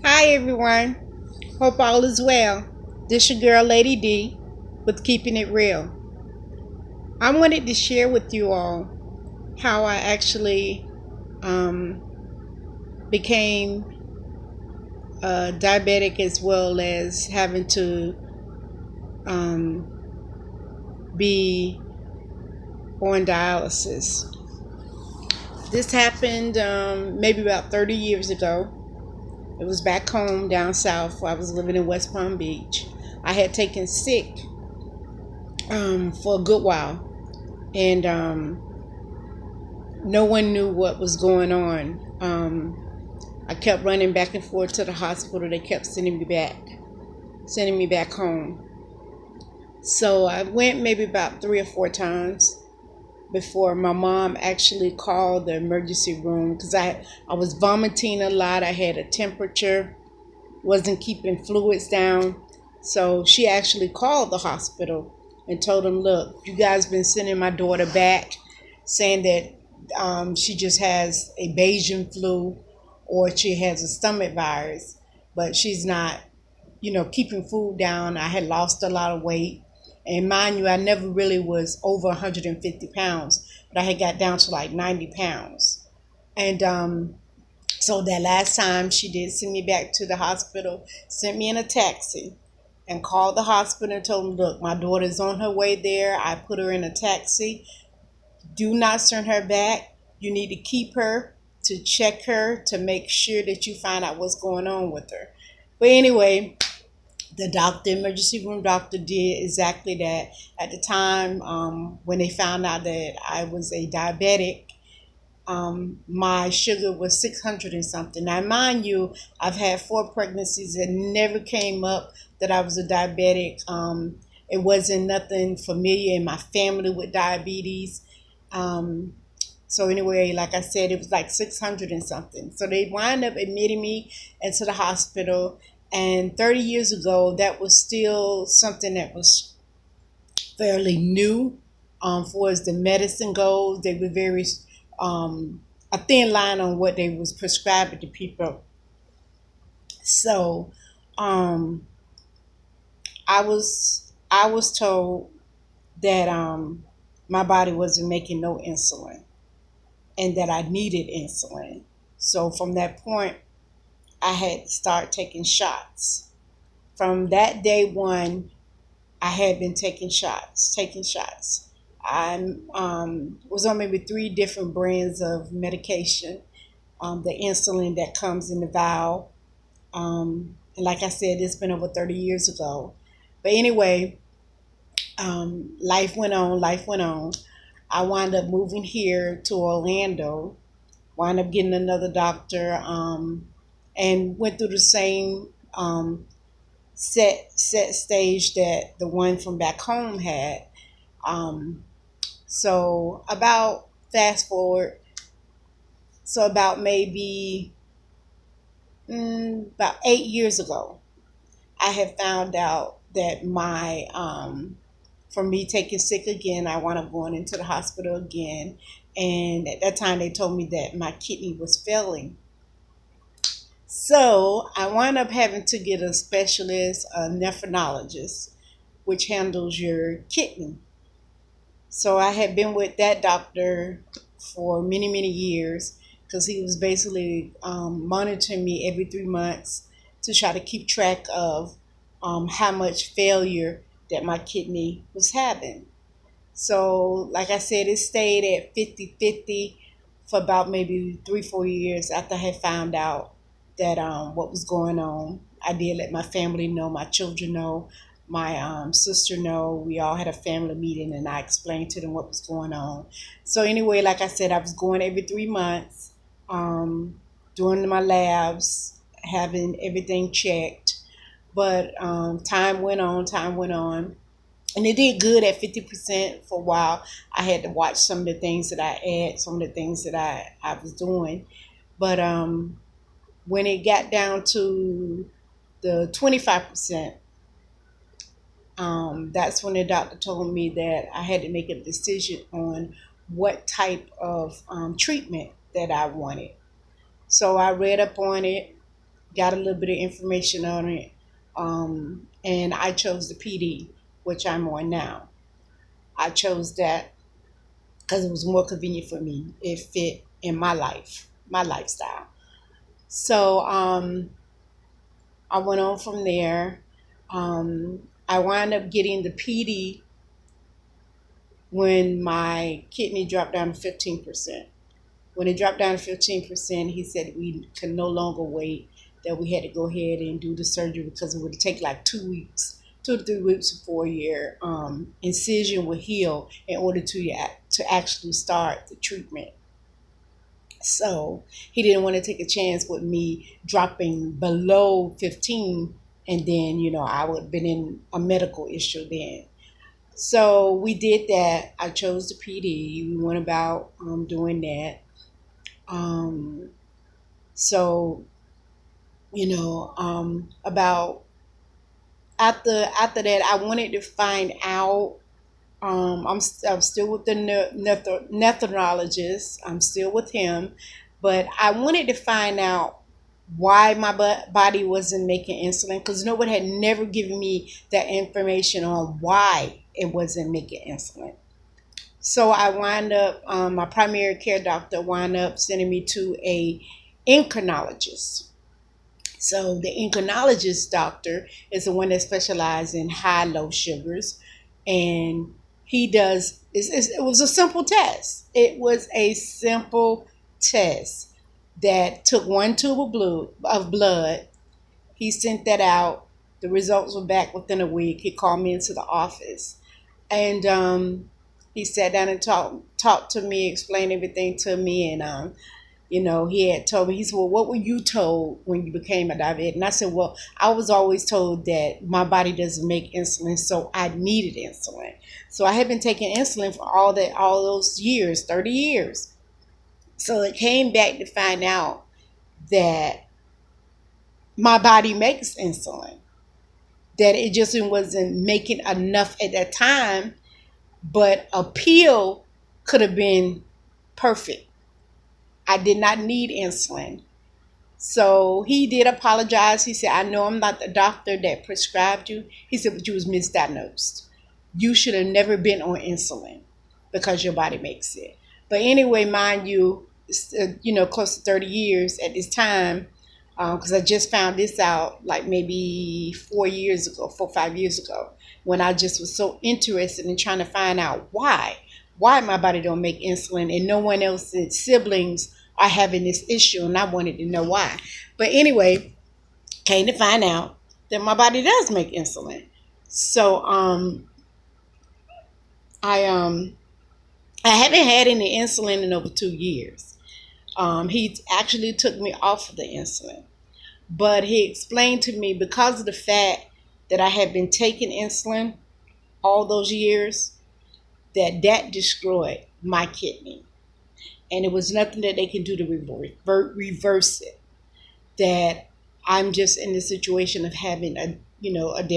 Hi everyone. Hope all is well. This your girl Lady D with Keeping It Real. I wanted to share with you all how I actually um, became diabetic as well as having to um, be on dialysis. This happened maybe about 30 years ago. It was back home down south where I was living in West Palm Beach. I had taken sick for a good while, and no one knew what was going on. I kept running back and forth to the hospital. They kept sending me back home. So I went maybe about 3 or 4 times before my mom actually called the emergency room because I was vomiting a lot. I had a temperature, wasn't keeping fluids down. So she actually called the hospital and told them, look, you guys been sending my daughter back saying that she just has a Bayesian flu or she has a stomach virus, but she's not, keeping food down. I had lost a lot of weight. And mind you, I never really was over 150 pounds, but I had got down to like 90 pounds. And so that last time she did send me back to the hospital, sent me in a taxi and called the hospital and told them, look, my daughter's on her way there. I put her in a taxi. Do not send her back. You need to keep her to check her to make sure that you find out what's going on with her. But anyway, the emergency room doctor, did exactly that. At the time, when they found out that I was a diabetic, my sugar was 600 and something. Now, mind you, I've had 4 pregnancies and never came up that I was a diabetic. It wasn't nothing familiar in my family with diabetes. Um, so anyway, like I said, it was like 600 and something. So they wind up admitting me into the hospital. And 30 years ago, that was still something that was fairly new. For as the medicine goes, they were very a thin line on what they was prescribing to people. So um, I was told that my body wasn't making no insulin and that I needed insulin. So from that point, I had to start taking shots. From that day one, I had been taking shots. I was on maybe 3 different brands of medication, the insulin that comes in the vial. And like I said, it's been over 30 years ago. But anyway, life went on, life went on. I wound up moving here to Orlando, wound up getting another doctor, and went through the same set stage that the one from back home had. Um, so about fast forward, so about maybe about 8 years ago, I had found out that from me taking sick again, I wound up going into the hospital again. And at that time, they told me that my kidney was failing. So I wound up having to get a specialist, a nephrologist, which handles your kidney. So I had been with that doctor for many, many years because he was basically monitoring me every 3 months to try to keep track of how much failure that my kidney was having. So, like I said, it stayed at 50-50 for about maybe 3, 4 years after I had found out that what was going on. I did let my family know, my children know, my sister know. We all had a family meeting, and I explained to them what was going on. So anyway, like I said, I was going every 3 months, doing my labs, having everything checked. But time went on, and it did good at 50% for a while. I had to watch some of the things that I ate, some of the things that I was doing. But when it got down to the 25%, that's when the doctor told me that I had to make a decision on what type of treatment that I wanted. So I read up on it, got a little bit of information on it, and I chose the PD, which I'm on now. I chose that because it was more convenient for me. It fit in my life, my lifestyle. So I went on from there. I wound up getting the PD when my kidney dropped down to 15%. When it dropped down to 15%, he said we could no longer wait, that we had to go ahead and do the surgery because it would take like 2 weeks, 2 to 3 weeks before your incision would heal in order to actually start the treatment. So he didn't want to take a chance with me dropping below 15, and then, I would have been in a medical issue then. So we did that. I chose the PD. We went about doing that. Um, so, about after that, I wanted to find out. I'm still with the nephrologist. I'm still with him, but I wanted to find out why my body wasn't making insulin, because nobody had never given me that information on why it wasn't making insulin. So I wind up, my primary care doctor wound up sending me to a endocrinologist. So the endocrinologist doctor is the one that specializes in high low sugars, and he does. It was a simple test. It was a simple test that took one tube of blood. He sent that out. The results were back within a week. He called me into the office, and he sat down and talked to me, explained everything to me, and he had told me, he said, well, what were you told when you became a diabetic? And I said, well, I was always told that my body doesn't make insulin, so I needed insulin. So I had been taking insulin for all those years, 30 years. So it came back to find out that my body makes insulin, that it just wasn't making enough at that time, but a pill could have been perfect. I did not need insulin. So he did apologize. He said, I know I'm not the doctor that prescribed you. He said, but you was misdiagnosed. You should have never been on insulin because your body makes it. But anyway, mind you, close to 30 years at this time, because I just found this out like maybe 4 years ago, 4 or 5 years ago, when I just was so interested in trying to find out why my body don't make insulin, and no one else's siblings are having this issue, and I wanted to know why. But anyway, came to find out that my body does make insulin. So I haven't had any insulin in over 2 years. He actually took me off of the insulin, but he explained to me, because of the fact that I had been taking insulin all those years, that destroyed my kidney, and it was nothing that they can do to reverse it. That I'm just in the situation of having a damaged